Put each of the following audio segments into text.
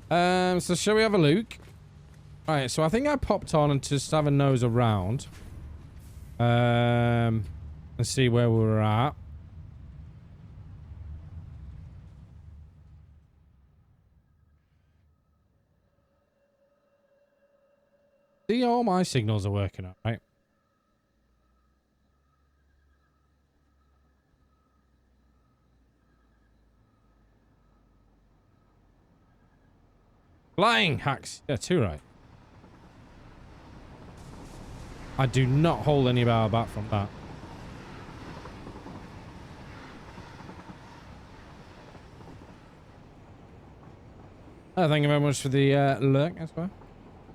So shall we have a look? Right, so I think I popped on and just have a nose around. And see where we're at. See, all my signals are working out, right? Flying hacks. Yeah, too right. I do not hold any power back from that. Oh, thank you very much for the lurk as well.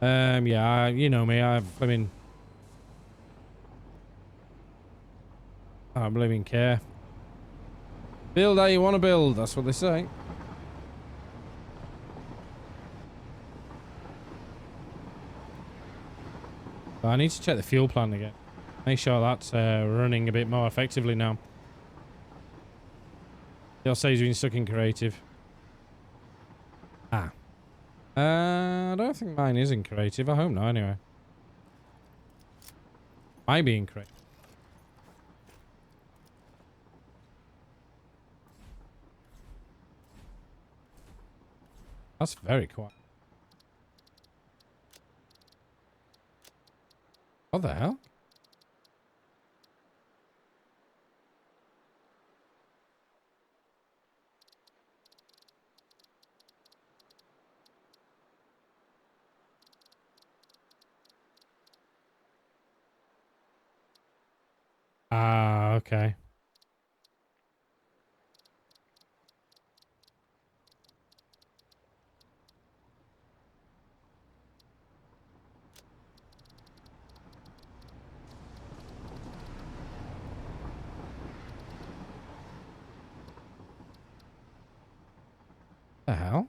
Yeah, you know me. I don't believe care. Build how you want to build. That's what they say. But I need to check the fuel plant again. Make sure that's running a bit more effectively now. They'll say he's been stuck in creative. Ah. I don't think mine is in creative. I hope not, anyway. I be in creative. That's very quiet. What the hell? Ah, okay. The hell?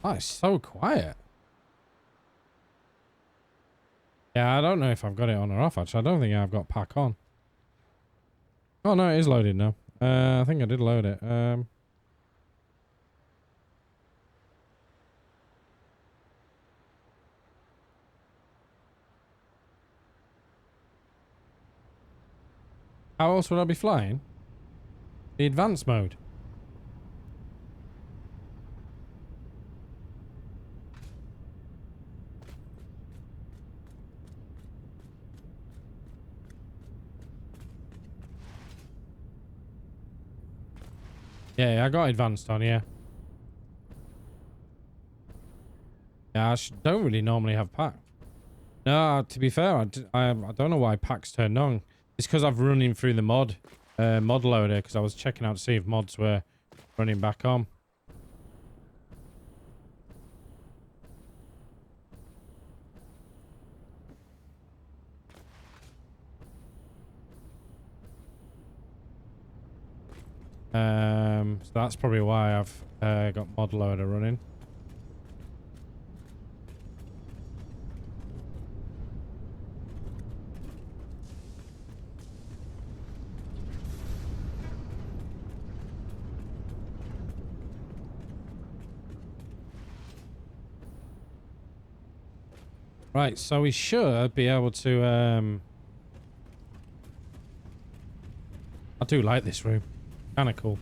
Oh, it's so quiet. Yeah, I don't know if I've got it on or off, actually. I don't think I've got pack on. Oh, no, it is loaded now. I think I did load it. How else would I be flying? The advanced mode. Yeah, I got advanced on, yeah. Yeah, don't really normally have pack. No, to be fair, I don't know why pack's turned on. It's because I've run him through the mod loader, because I was checking out to see if mods were running back on. So that's probably why I've got mod loader running. Right, so we should be able to I do like this room. Kinda cool.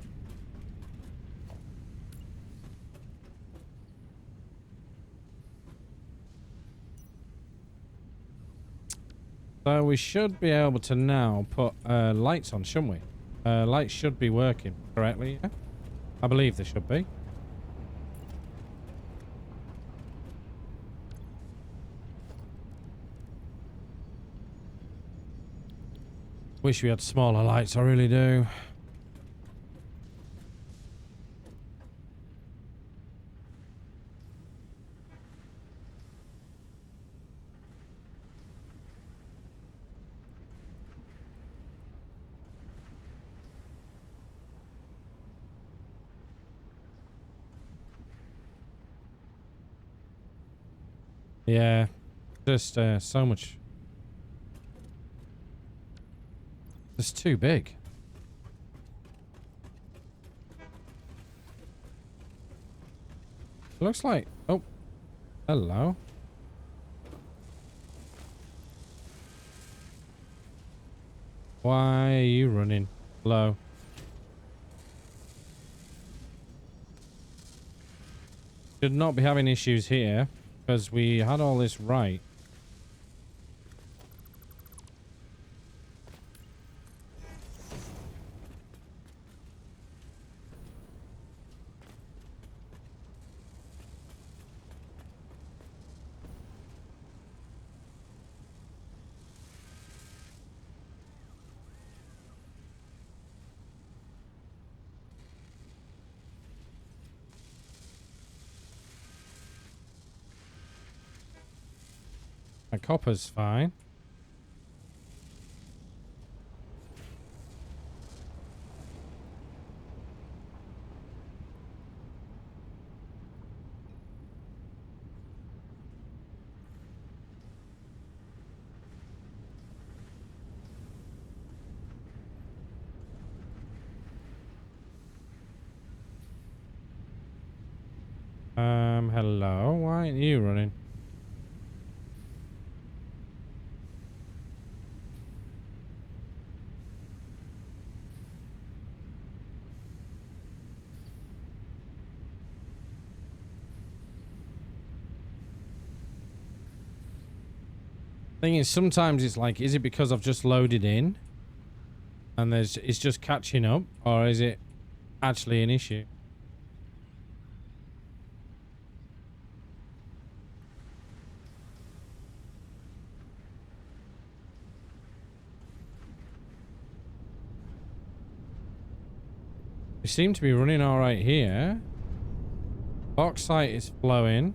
So we should be able to now put lights on, shouldn't we? Lights should be working correctly, yeah? I believe they should be. Wish we had smaller lights, I really do. Yeah, just so much. It's too big. It looks like... Oh. Hello. Why are you running? Hello. Should not be having issues here because we had all this right. My copper's fine. Hello. Why aren't you running? Thing is, sometimes it's like, is it because I've just loaded in and it's just catching up, or is it actually an issue? We seem to be running all right here. Bauxite is flowing.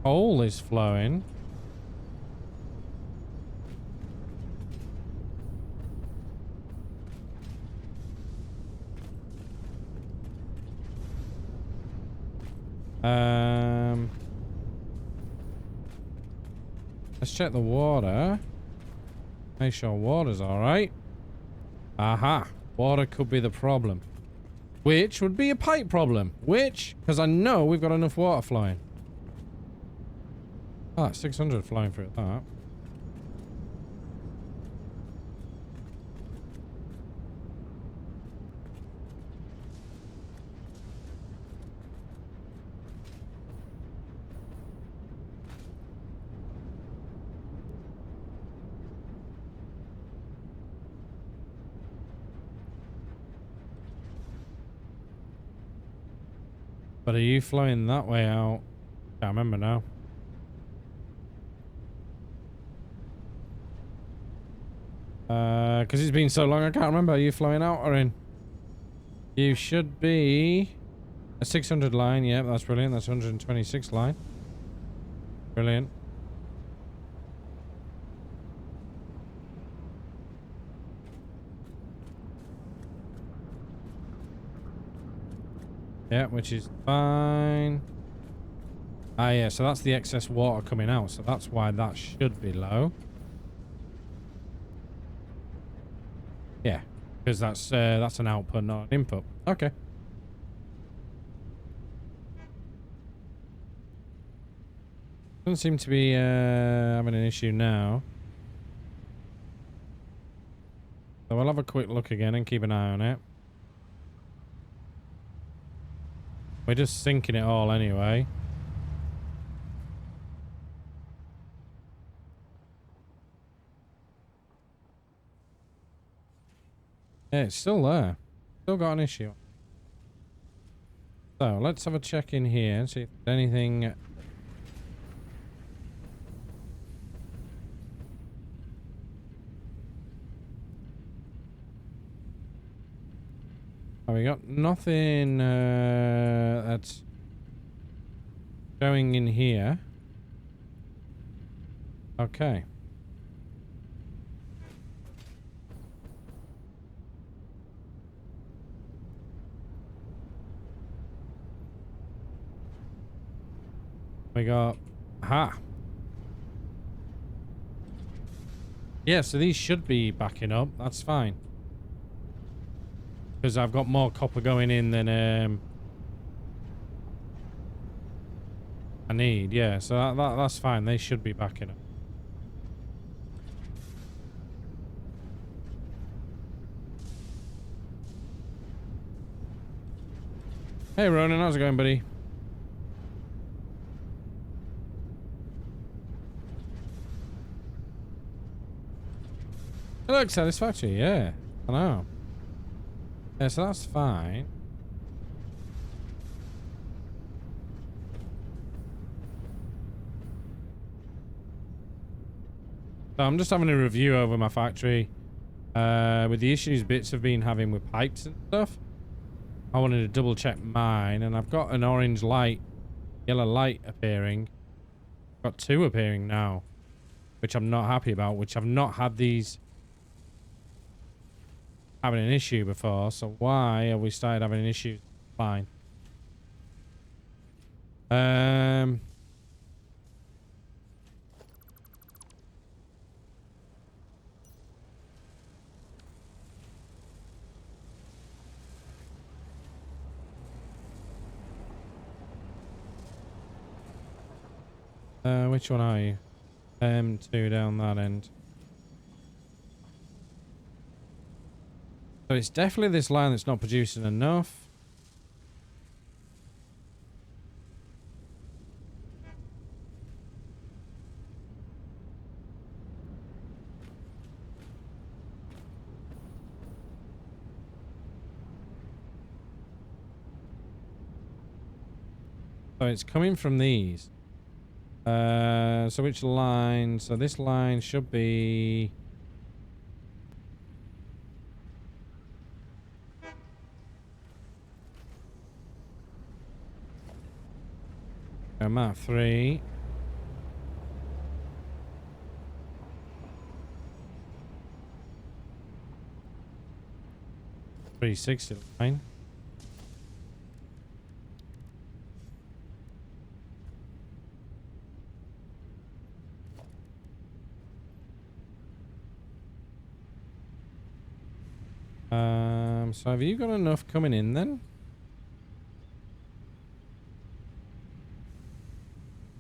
Coal is flowing. Let's check the water. Make sure water's all right. Aha. Water could be the problem. Which would be a pipe problem. Which, because I know we've got enough water flowing. Ah, 600 flowing through that. But are you flowing that way out? Can't remember now. Because it's been so long, I can't remember. Are you flowing out or in? You should be a 600 line. Yep, that's brilliant. That's 126 line. Brilliant. Yeah, which is fine. Ah, yeah, so that's the excess water coming out. So that's why that should be low. Yeah, because that's an output, not an input. Okay. Doesn't seem to be having an issue now. So we'll have a quick look again and keep an eye on it. We're just sinking it all anyway. Yeah, it's still there. Still got an issue. So let's have a check in here and see if there's anything. Oh, we got nothing that's showing in here. Okay. We got... Aha. Yeah, so these should be backing up. That's fine. Because I've got more copper going in than I need. Yeah, so that's fine. They should be backing up. Hey, Ronan. How's it going, buddy? It looks satisfactory. Yeah, I know. Yeah, so that's fine. So I'm just having a review over my factory with the issues bits have been having with pipes and stuff. I wanted to double check mine, and I've got an orange light, yellow light appearing. I've got two appearing now, which I'm not happy about, which I've not had these having an issue before. So why have we started having an issue? Fine. Which one are you? M2 down that end. So it's definitely this line that's not producing enough. So it's coming from these. So which line? So this line should be... map 3. .360 line. So have you got enough coming in then?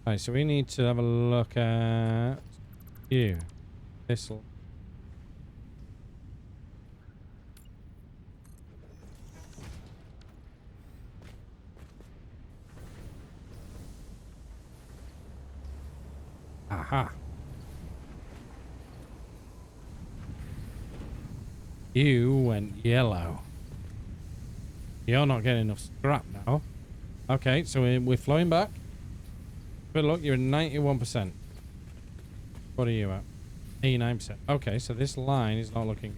Right, so we need to have a look at you. This'll... Aha. You went yellow. You're not getting enough scrap now. Okay, so we're flowing back. But look, you're at 91%. What are you at? 89%. Okay, so this line is not looking...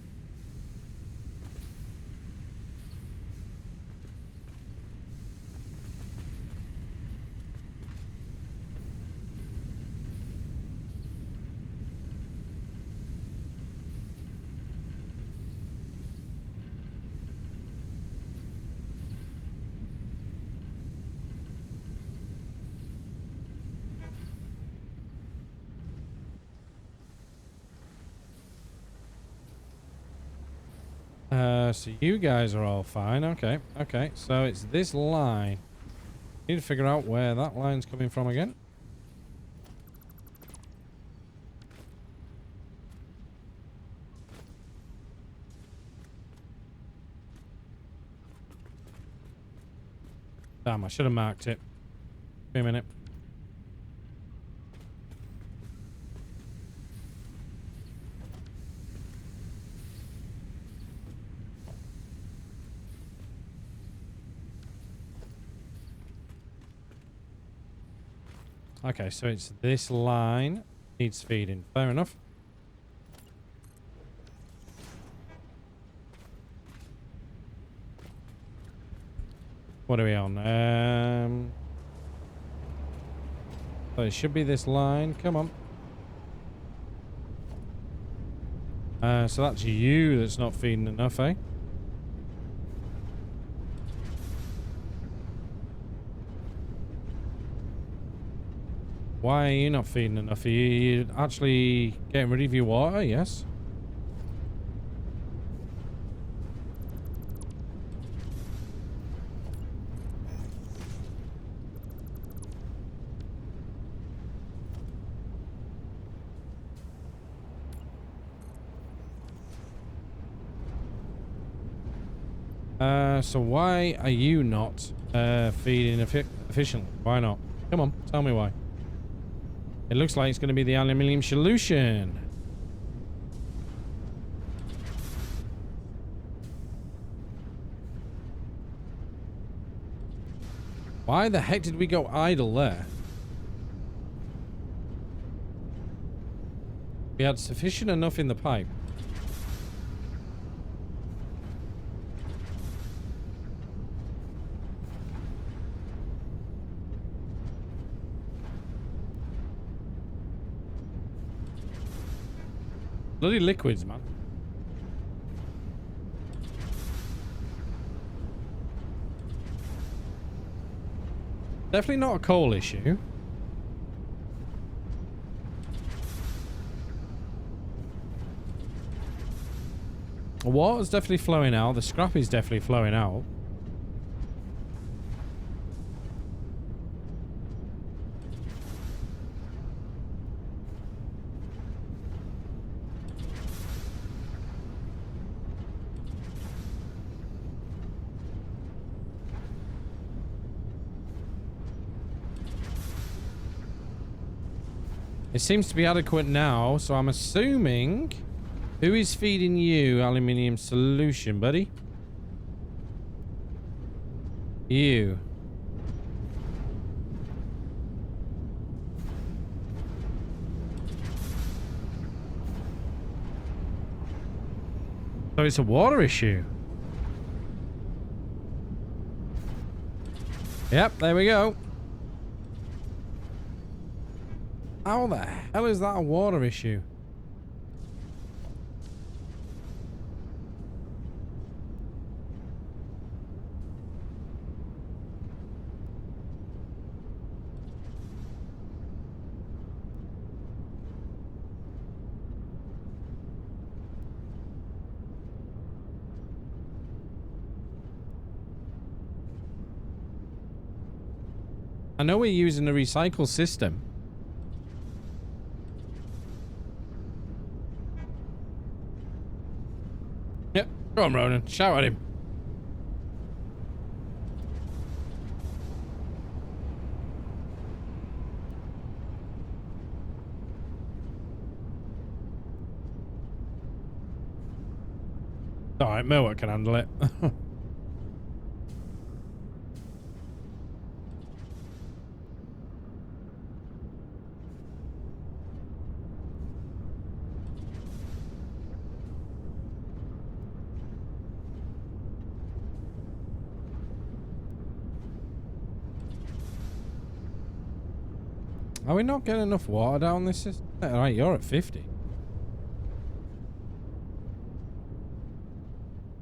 so you guys are all fine. Okay, okay. So it's this line. Need to figure out where that line's coming from again. Damn, I should have marked it. Wait a minute. Okay, so it's this line needs feeding. Fair enough. What are we on? So it should be this line. Come on. So that's you that's not feeding enough, eh? Why are you not feeding enough? Are you actually getting rid of your water? Yes. So why are you not feeding efficiently? Why not? Come on, tell me why. It looks like it's going to be the aluminium solution. Why the heck did we go idle there? We had sufficient enough in the pipe. Bloody liquids, man. Definitely not a coal issue. The water's definitely flowing out. The scrap is definitely flowing out. It seems to be adequate now, so I'm assuming... Who is feeding you aluminium solution, buddy? You. So it's a water issue. Yep, there we go. How the hell is that a water issue? I know we're using a recycle system. Yep, go on, Ronan. Shout at him. Alright, Millwork can handle it. Are we not getting enough water down this system? Alright, you're at 50.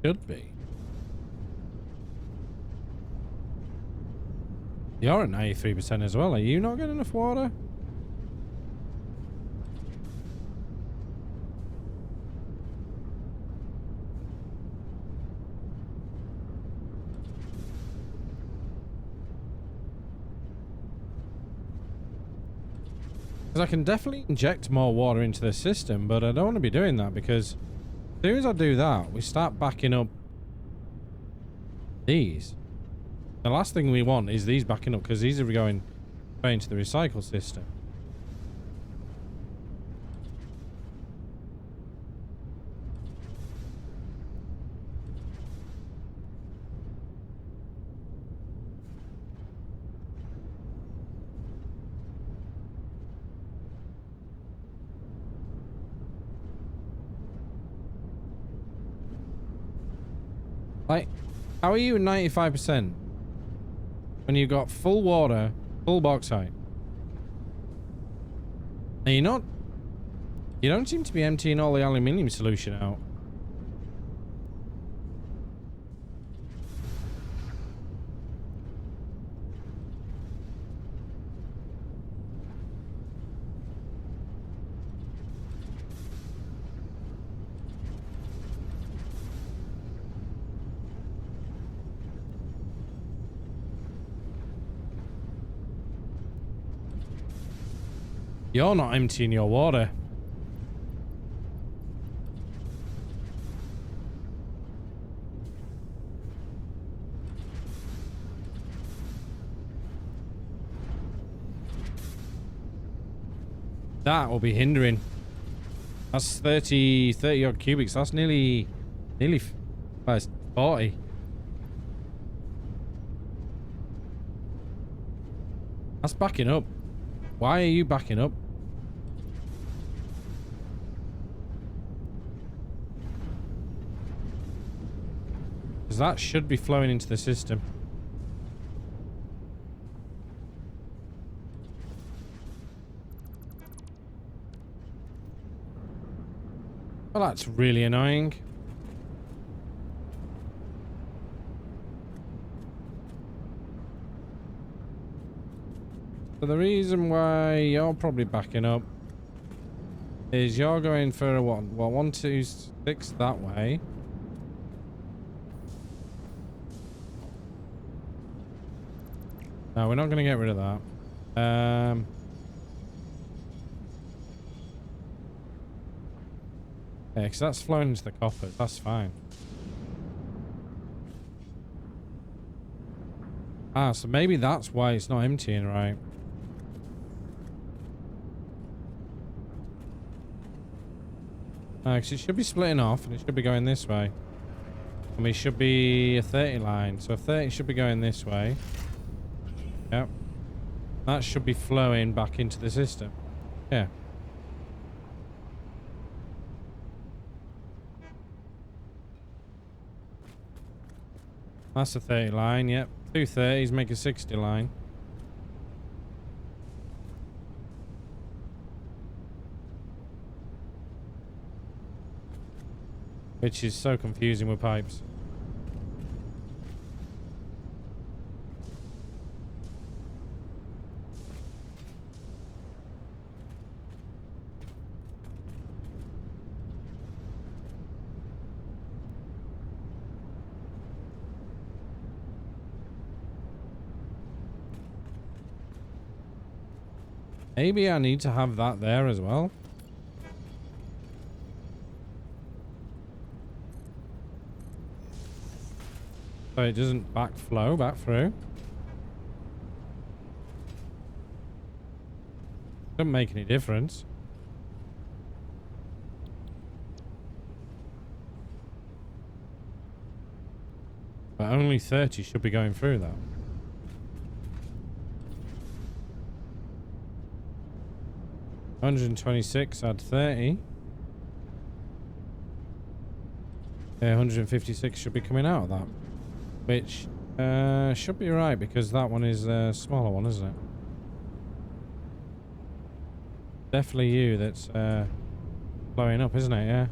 Should be. You're at 93% as well. Are you not getting enough water? Because I can definitely inject more water into the system, but I don't want to be doing that because as soon as I do that, we start backing up these. The last thing we want is these backing up because these are going straight into the recycle system. Like, how are you at 95% when you've got full water, full bauxite? And you're not... You don't seem to be emptying all the aluminium solution out. You're not emptying your water. That will be hindering. That's 30 odd cubics. That's nearly, well, it's 40. That's backing up. Why are you backing up? Because that should be flowing into the system. Well, that's really annoying. So the reason why you're probably backing up is you're going for a what? Well, 1, 2, 6 that way. No, we're not going to get rid of that. Yeah, because that's flowing into the coppers. That's fine. Ah, so maybe that's why it's not emptying, right? Because it should be splitting off and it should be going this way. And we should be a 30 line. So a 30 should be going this way. Yep. That should be flowing back into the system. Yeah. That's a 30 line, yep. 2 30s make a 60 line. Which is so confusing with pipes. Maybe I need to have that there as well. So it doesn't backflow back through. Doesn't make any difference. But only 30 should be going through that. $126 add 30. Yeah, 156 should be coming out of that. Which should be right because that one is a smaller one, isn't it? Definitely you that's blowing up, isn't it? Yeah.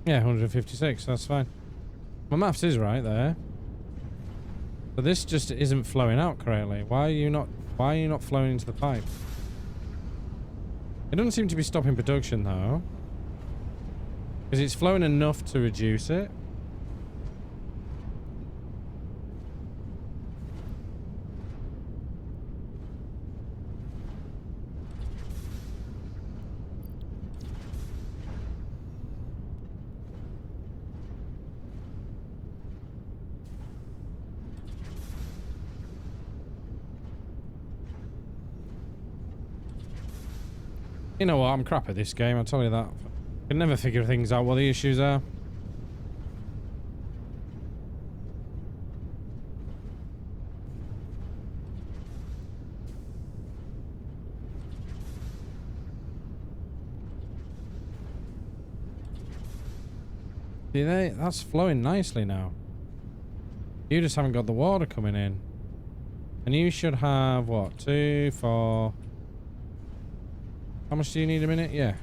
Yeah, 156, that's fine. My maths is right there. But this just isn't flowing out correctly. Why are you not flowing into the pipe? It doesn't seem to be stopping production though. Because it's flowing enough to reduce it. You know what? I'm crap at this game, I'll tell you that. I can never figure things out what the issues are. See, that's flowing nicely now. You just haven't got the water coming in. And you should have, what, 2, 4... How much do you need a minute? Yeah.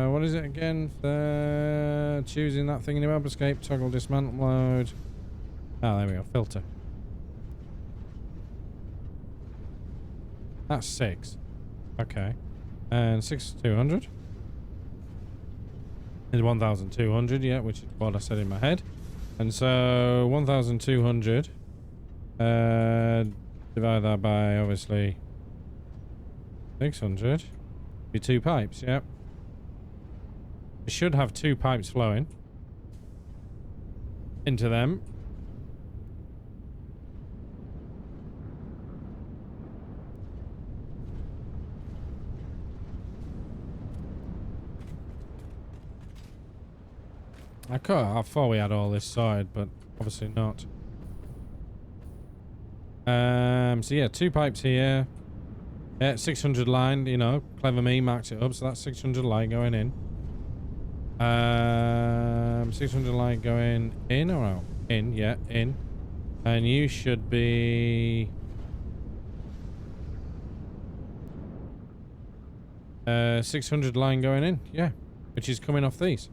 What is it again? Choosing that thing in the web escape, toggle dismantle mode. Oh, there we go. Filter. That's 6. Okay. And 6,200 is 1,200, yeah, which is what I said in my head. And so 1,200 divide that by obviously 600. Be 2 pipes, yep. We should have 2 pipes flowing into them. I thought we had all this side, but obviously not. So yeah, 2 pipes here. Yeah, 600 line, you know, clever me, marked it up, so that's 600 line going in. 600 line going in or out? In, yeah, in. And you should be... 600 line going in, yeah, which is coming off these.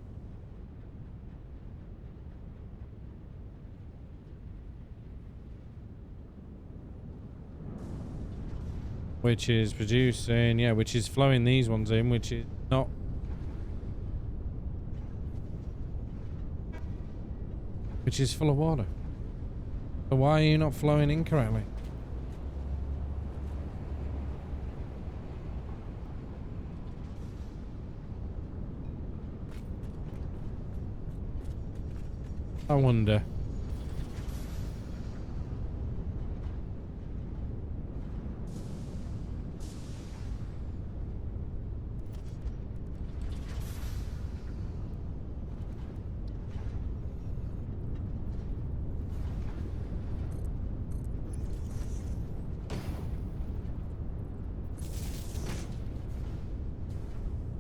Which is producing, yeah, which is flowing these ones in, which is not. Which is full of water. So why are you not flowing in correctly? I wonder.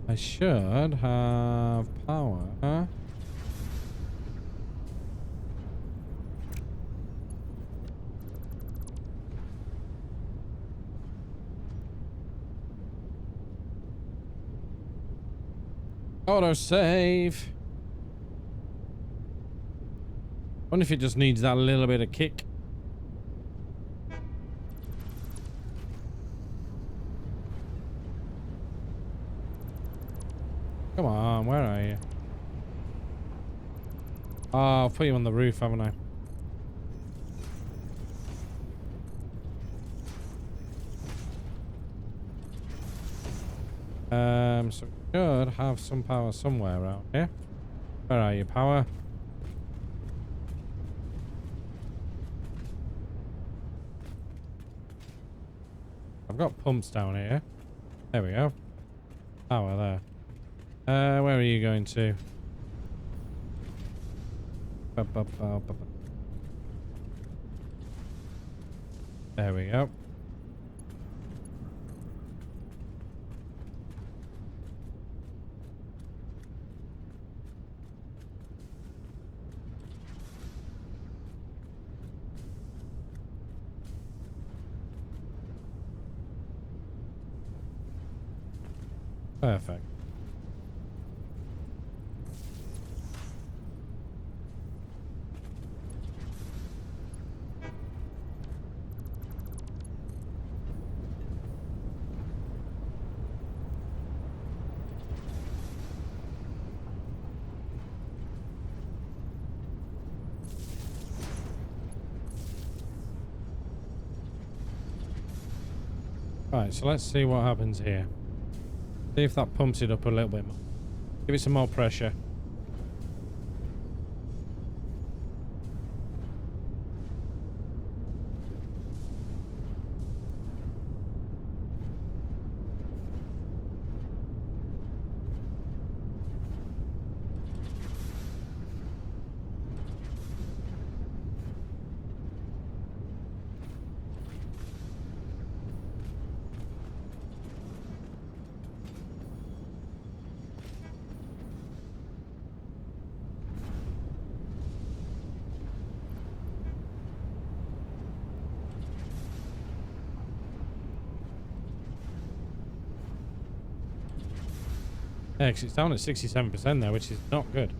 I should have power. Huh? Autosave. Wonder if it just needs that little bit of kick. Come on, where are you? Oh, I'll put you on the roof, haven't I? So we should have some power somewhere around here. Where are you, power? I've got pumps down here. There we go. Power there. Where are you going to? There we go. Perfect. Right, so let's see what happens here. See if that pumps it up a little bit more. Give it some more pressure. Yeah, 'cause it's down at 67% there, which is not good.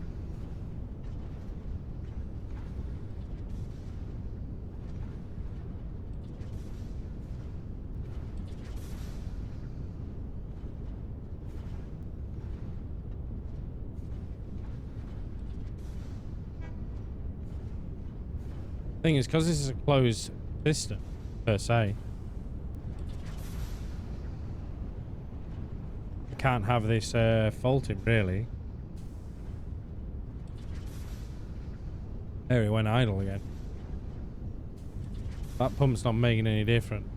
Thing is, because this is a closed system, per se, I can't have this faulting, really. There, it went idle again. That pump's not making any difference.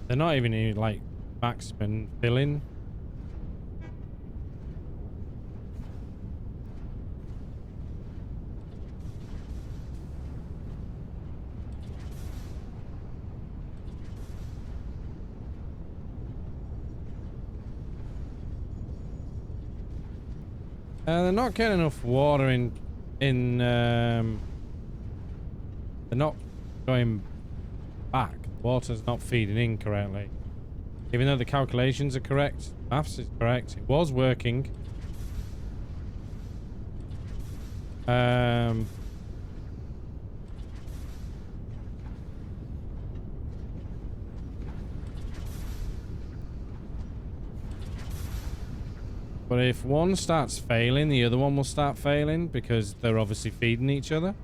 They're not even in, like, maximum filling. They're not getting enough water in they're not going back. Water's not feeding in correctly. Even though the calculations are correct, maths is correct. It was working. But if one starts failing, the other one will start failing because they're obviously feeding each other.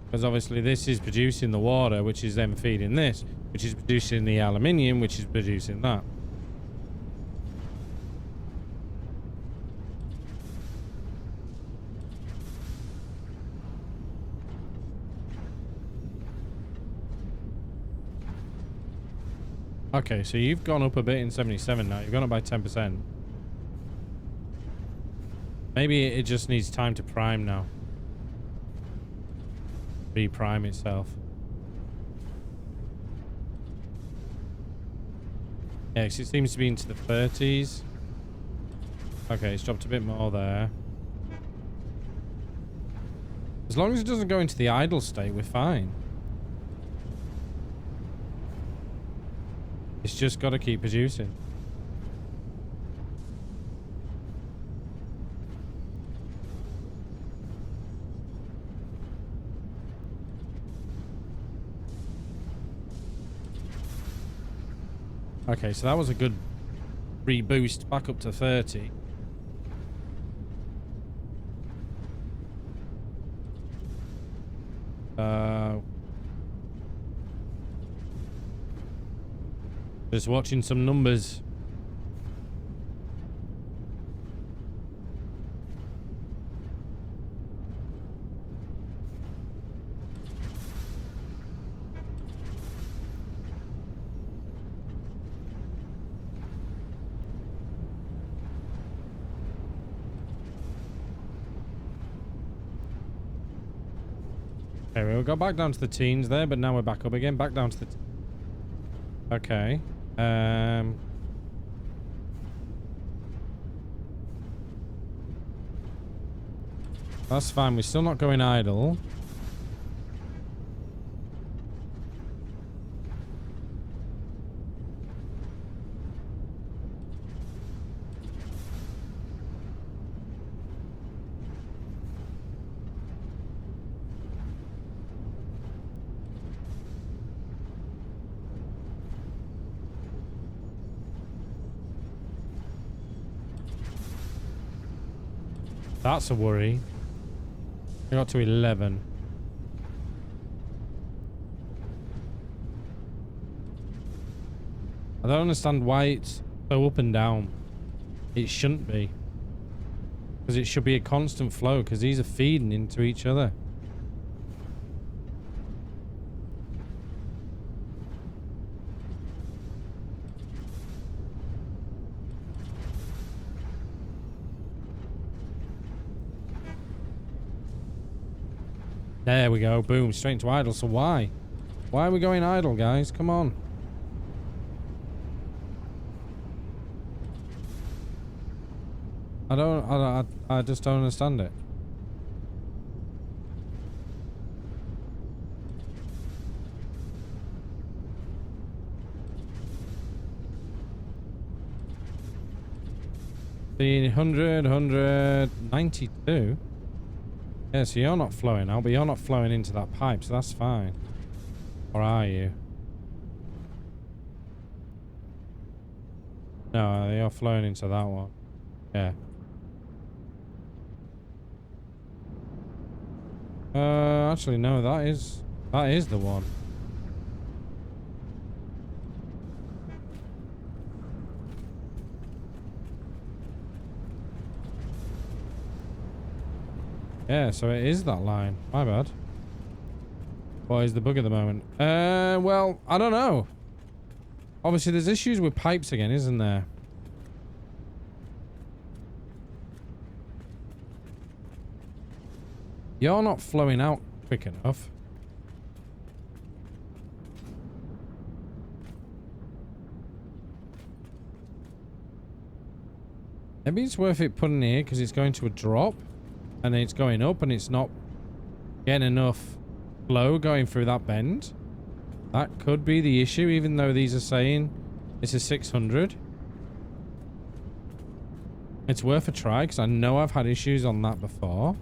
Because obviously this is producing the water, which is then feeding this, which is producing the aluminium, which is producing that. Okay, so you've gone up a bit in 77 now. You've gone up by 10%. Maybe it just needs time to prime now. Reprime itself. Yeah, 'cause it seems to be into the 30s. Okay, it's dropped a bit more there. As long as it doesn't go into the idle state, we're fine. It's just got to keep producing. Okay, so that was a good reboost back up to 30. Just watching some numbers. Okay, we'll go back down to the teens there, but now we're back up again. Back down to the... Okay. That's fine. We're still not going idle. That's a worry. We got to 11. I don't understand why it's so up and down. It shouldn't be. Because it should be a constant flow, because these are feeding into each other. There we go. Boom. Straight into idle. So why? Why are we going idle, guys? Come on. I just don't understand it. The 192. Yeah, so you're not flowing out, but you're not flowing into that pipe, so that's fine. Or are you? No, you're flowing into that one. Yeah. Actually, no, that is the one. Yeah, so it is that line. My bad. What is the bug at the moment? Well, I don't know. Obviously, there's issues with pipes again, isn't there? You're not flowing out quick enough. Maybe it's worth it putting it here because it's going to a drop and then it's going up and it's not getting enough flow going through that bend. That could be the issue, even though these are saying this is 600. It's worth a try because I know I've had issues on that before.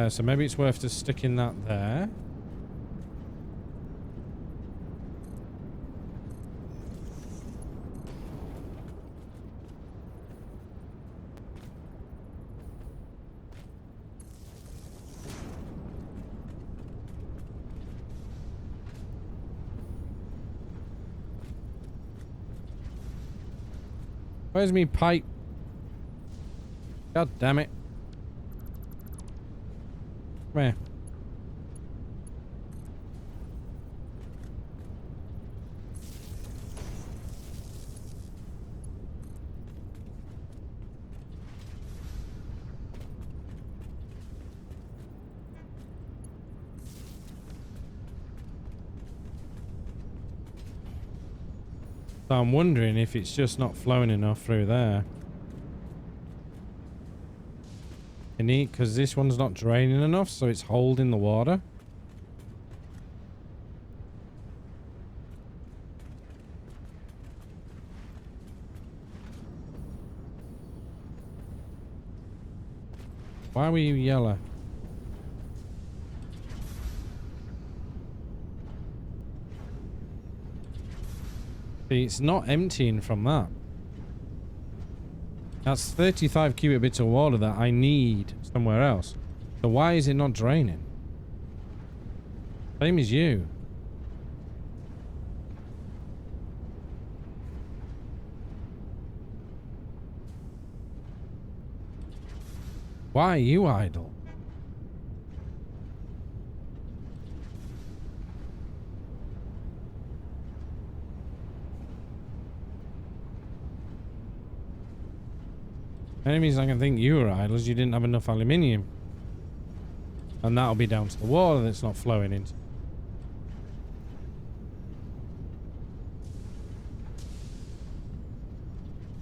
So maybe it's worth just sticking that there. Where's me pipe? God damn it. Come here. So I'm wondering if it's just not flowing enough through there. Because this one's not draining enough, so it's holding the water. Why were you yellow? See, it's not emptying from that. That's 35 cubic bits of water that I need somewhere else. So why is it not draining? Same as you. Why are you idle? The only reason I can think you were idle is you didn't have enough aluminium. And that'll be down to the water that's not flowing into.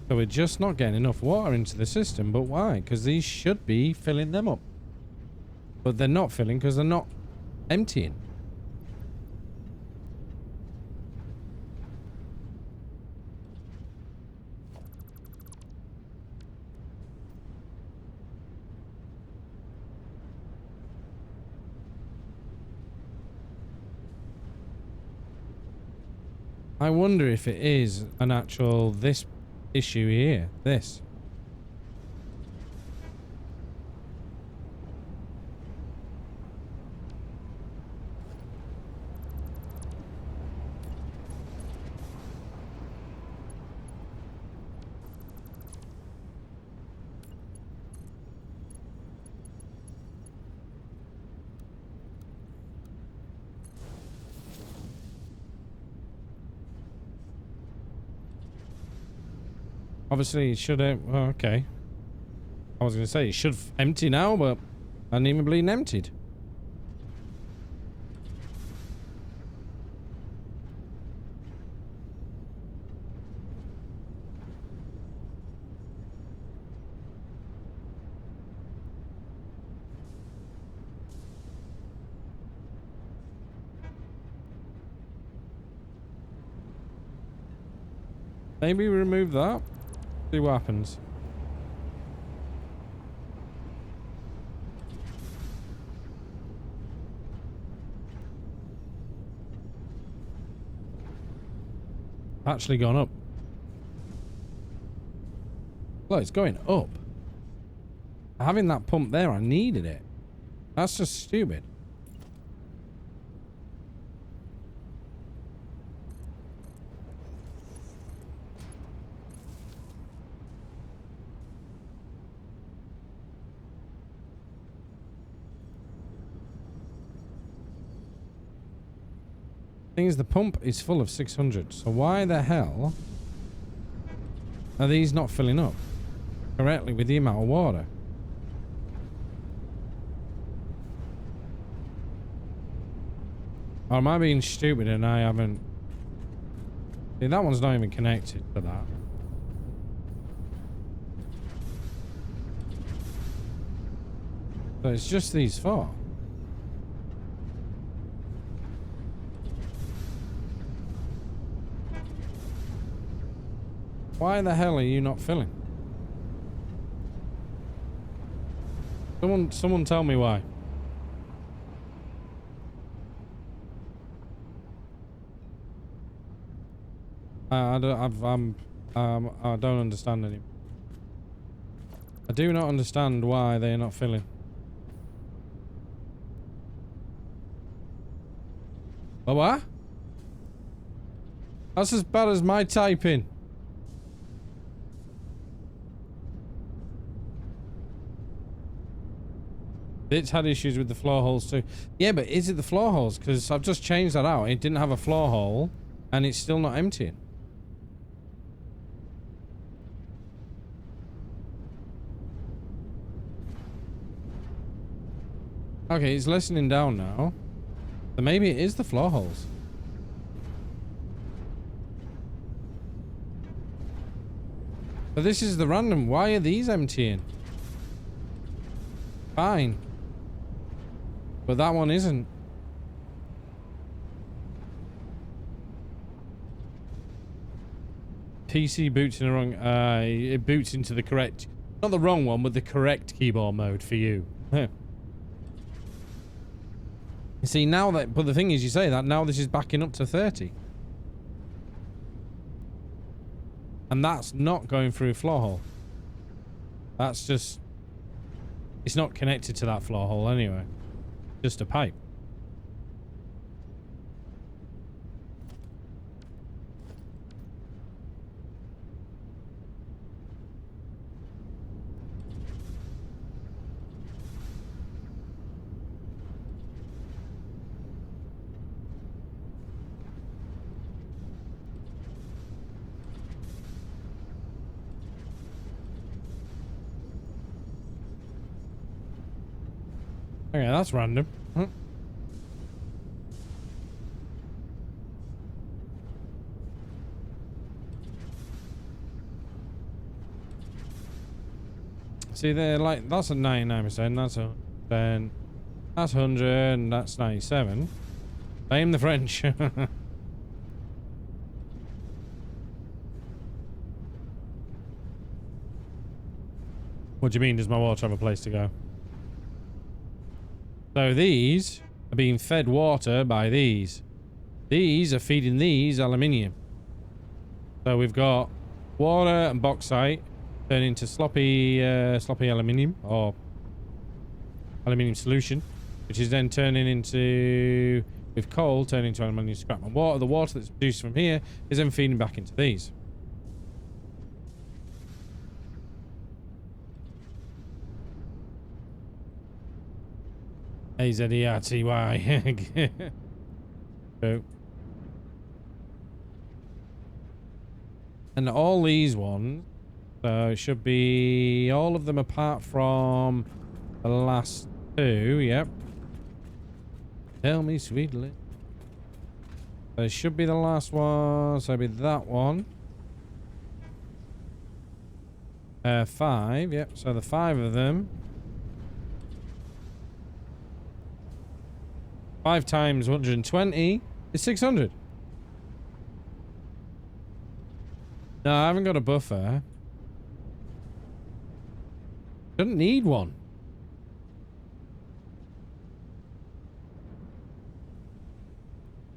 So we're just not getting enough water into the system. But why? Because these should be filling them up. But they're not filling because they're not emptying. I wonder if it is an actual this issue here. This. Obviously, it should... well, okay. I was going to say, it should empty now, but I didn't even bleeding emptied. Maybe we remove that. See what happens. Actually gone up. Look, it's going up. Having that pump there, I needed it. That's just stupid. Thing is, the pump is full of 600, so why the hell are these not filling up correctly with the amount of water? Or am I being stupid and I haven't... See, that one's not even connected to that. So it's just these four. Why the hell are you not filling? Someone tell me why. I don't understand anymore. I do not understand why they are not filling. Oh, what? That's as bad as my typing. It's had issues with the floor holes too. Yeah, but is it the floor holes? Because I've just changed that out. It didn't have a floor hole, and it's still not emptying. Okay, it's lessening down now. So maybe it is the floor holes. But this is the random. Why are these emptying? Fine. But that one isn't. PC boots in the wrong... it boots into the correct... Not the wrong one, but the correct keyboard mode for you. You see, now that... But the thing is, you say that, now this is backing up to 30. And that's not going through a floor hole. That's just... It's not connected to that floor hole anyway. Just a pipe. Okay, that's random. Huh? See, they're like, that's a 99%, that's a 10, that's 100, and that's 97. Blame the French. What do you mean, does my water have a place to go? So these are being fed water by these. These are feeding these aluminium. So we've got water and bauxite turning into sloppy aluminium, or aluminium solution, which is then turning into, with coal, turning into aluminium scrap. And water, the water that's produced from here is then feeding back into these. A-Z-E-R-T-Y. So. And all these ones So it should be all of them apart from the last two. Yep. Tell me sweetly. So it should be the last one. So it'll be that one. 5. Yep. So the 5 of them. 5 times 120 is 600. No, I haven't got a buffer. Doesn't need one.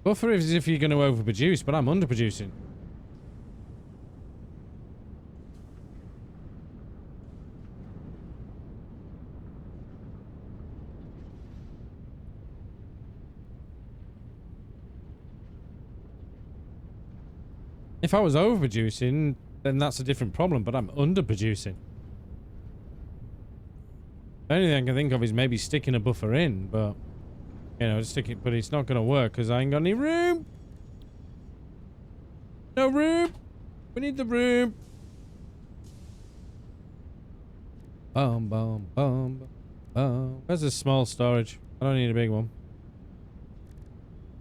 Buffer is if you're going to overproduce, but I'm underproducing. If I was overproducing, then that's a different problem, but I'm underproducing. The only thing I can think of is maybe sticking a buffer in, but, you know, stick it, but it's not going to work because I ain't got any room. No room. We need the room. Boom, boom, boom, boom. Where's the small storage? I don't need a big one.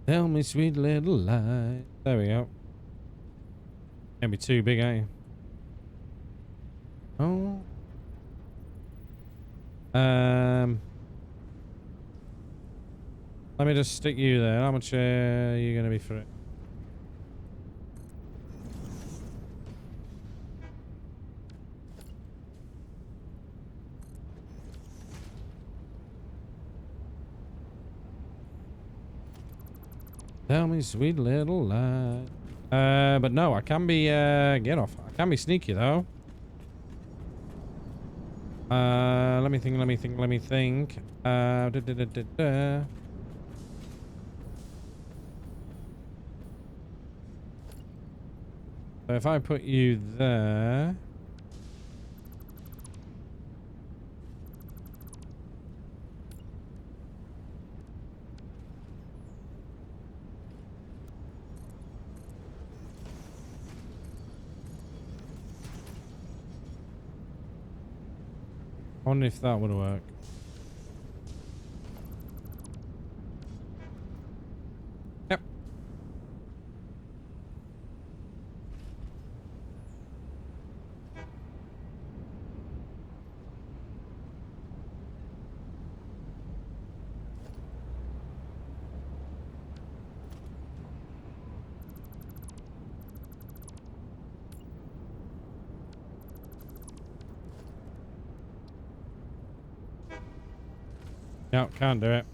Tell me sweet little lie. There we go. Can't be too big, ain't you? Oh. Let me just stick you there. How much are you going to be for it? Tell me sweet little lie. But no, I can be, get off. I can be sneaky though. Let me think. So if I put you there. I wonder if that would work. Yep. No, can't do it.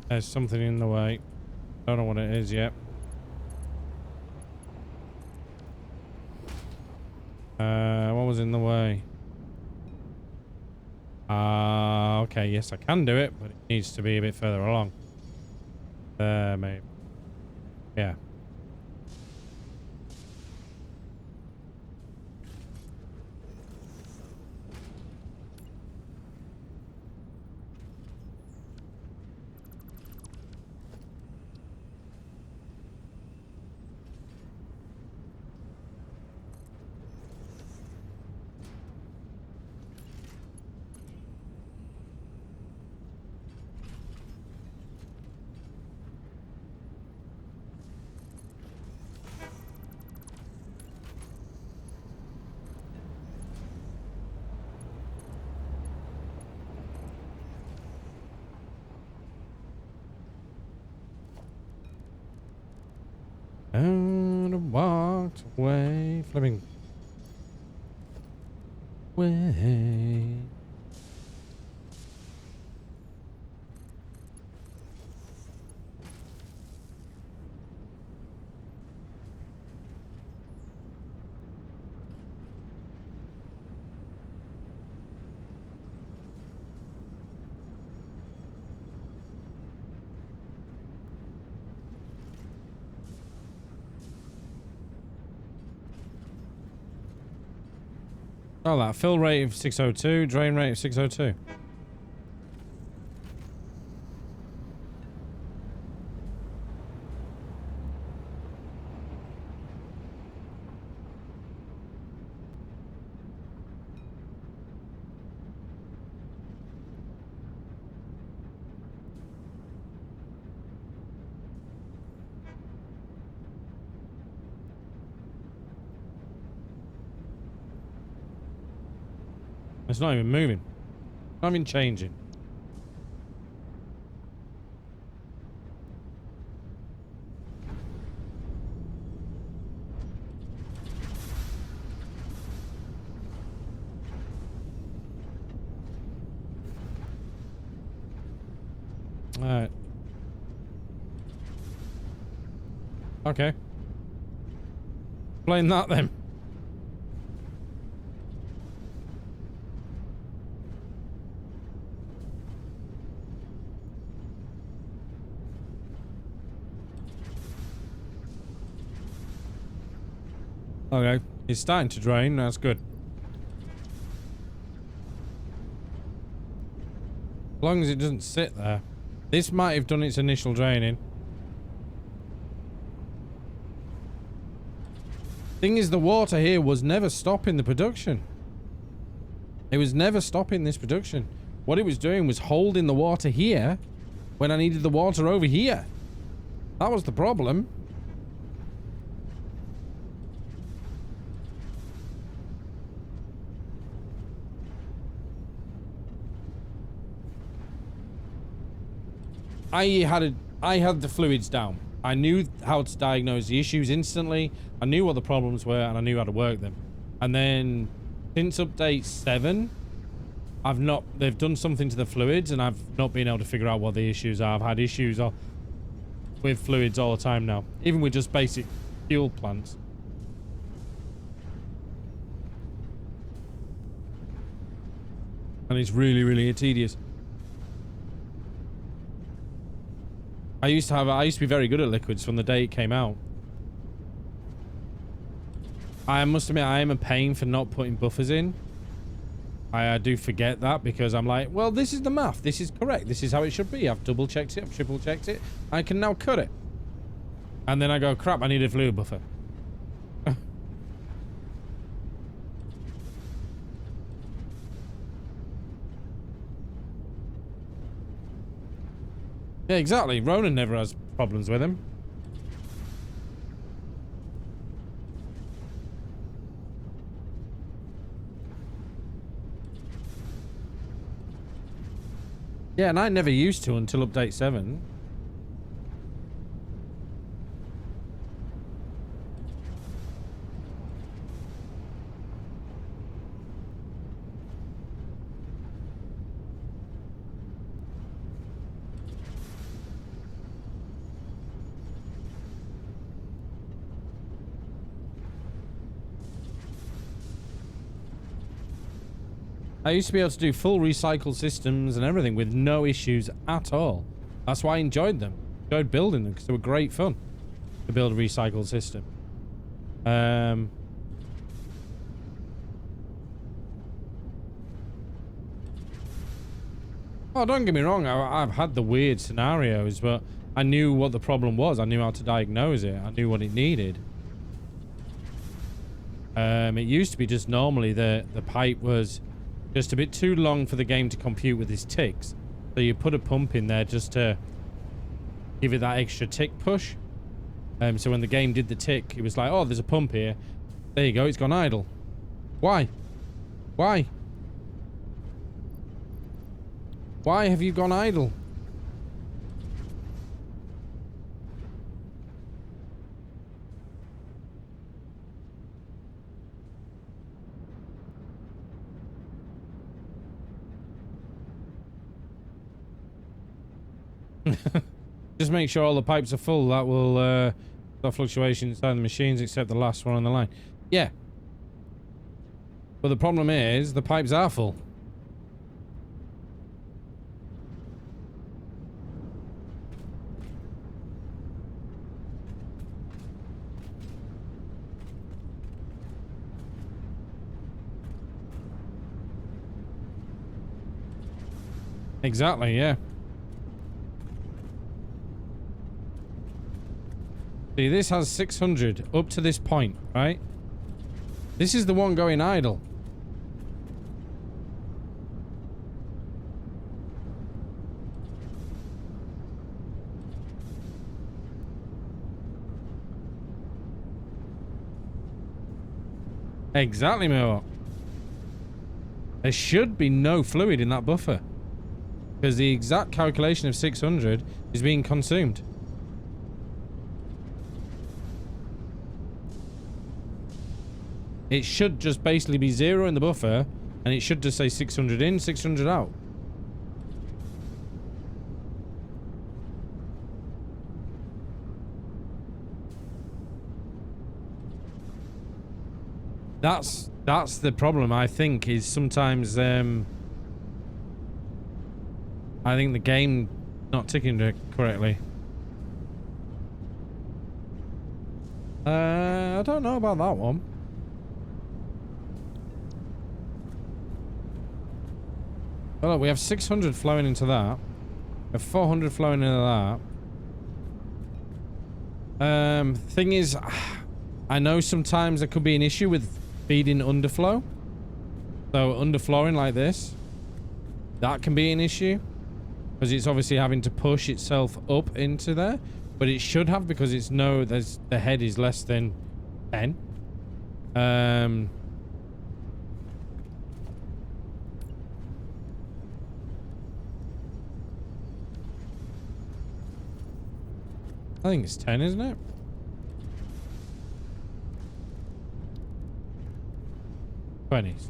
There's something in the way. Don't know what it is yet. What was in the way? Okay, yes, I can do it, but it needs to be a bit further along. There, maybe. Yeah. And walked away, flipping way. Oh, that fill rate of 602, drain rate of 602. It's not even moving. Not even changing. Alright. Okay. Explain that then. Okay. It's starting to drain. That's good. As long as it doesn't sit there. This might have done its initial draining. Thing is, the water here was never stopping the production. It was never stopping this production. What it was doing was holding the water here when I needed the water over here. That was the problem. I had the fluids down. I knew how to diagnose the issues instantly. I knew what the problems were and I knew how to work them. And then since update 7, they've done something to the fluids and I've not been able to figure out what the issues are. I've had issues with fluids all the time now, even with just basic fuel plants. And it's really, really tedious. I used to be very good at liquids from the day it came out. I must admit, I am a pain for not putting buffers in. I do forget that because I'm like, well, this is the math. This is correct. This is how it should be. I've double checked it. I've triple checked it. I can now cut it. And then I go, crap, I need a fluid buffer. Yeah, exactly. Ronan never has problems with him. Yeah, and I never used to until update 7. I used to be able to do full recycle systems and everything with no issues at all. That's why I enjoyed them. Enjoyed building them because they were great fun to build a recycle system. Oh, don't get me wrong. I've had the weird scenarios, but I knew what the problem was. I knew how to diagnose it. I knew what it needed. It used to be just normally the pipe was just a bit too long for the game to compute with its ticks. So you put a pump in there just to give it that extra tick push. So when the game did the tick, it was like, oh, there's a pump here. There you go, it's gone idle. Why? Why? Why have you gone idle? Just make sure all the pipes are full. That will stop fluctuation inside the machines, except the last one on the line. Yeah. But the problem is, the pipes are full. Exactly, yeah. See, this has 600 up to this point, right? This is the one going idle. Exactly, Mo. There should be no fluid in that buffer. Because the exact calculation of 600 is being consumed. It should just basically be 0 in the buffer, and it should just say 600 in, 600 out. That's the problem, I think, is sometimes I think the game not ticking it correctly. I don't know about that one. Oh, look, we have 600 flowing into that. We have 400 flowing into that. Thing is, I know sometimes there could be an issue with feeding underflow. So underflowing like this, that can be an issue. Because it's obviously having to push itself up into there. But it should have, because it's the head is less than 10. I think it's 10, isn't it?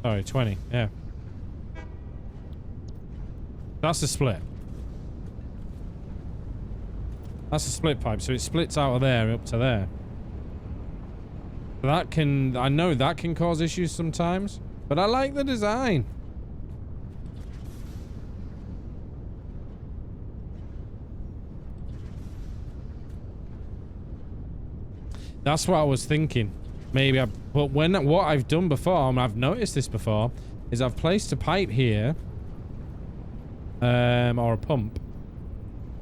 Sorry, 20. Yeah. That's the split. That's a split pipe, so it splits out of there up to there. That can, I know that can cause issues sometimes, but I like the design. That's what I was thinking. Maybe but what I've done before, and I've noticed this before, is I've placed a pipe here, or a pump,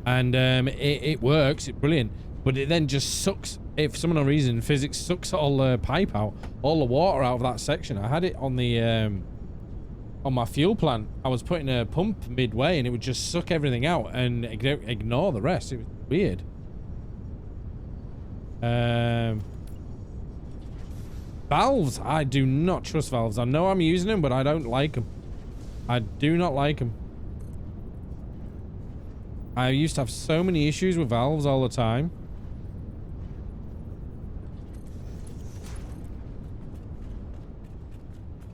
and it works, it's brilliant, but it then just sucks. If for some unknown reason, physics sucks all the pipe out, all the water out of that section. I had it on the on my fuel plant. I was putting a pump midway, and it would just suck everything out and ignore the rest. It was weird. Valves. I do not trust valves. I know I'm using them, but I don't like them. I do not like them. I used to have so many issues with valves all the time.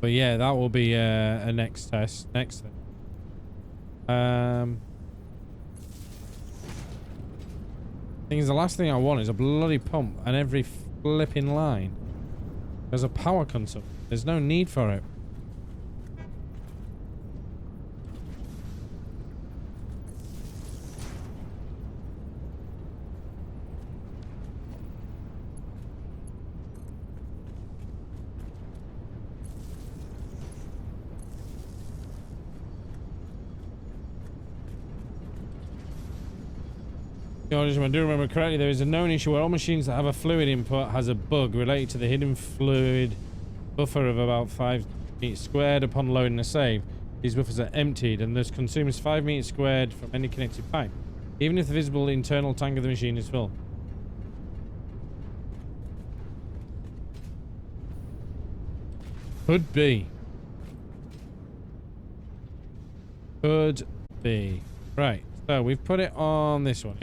But yeah, that will be a next test. Next thing. Thing is, the last thing I want is a bloody pump and every flipping line. There's a power consumption. There's no need for it. If I do remember correctly, there is a known issue where all machines that have a fluid input has a bug related to the hidden fluid buffer of about 5 meters squared upon loading a save. These buffers are emptied and thus consumes 5 meters squared from any connected pipe, even if the visible internal tank of the machine is full. Could be. Could be. Right, so we've put it on this one.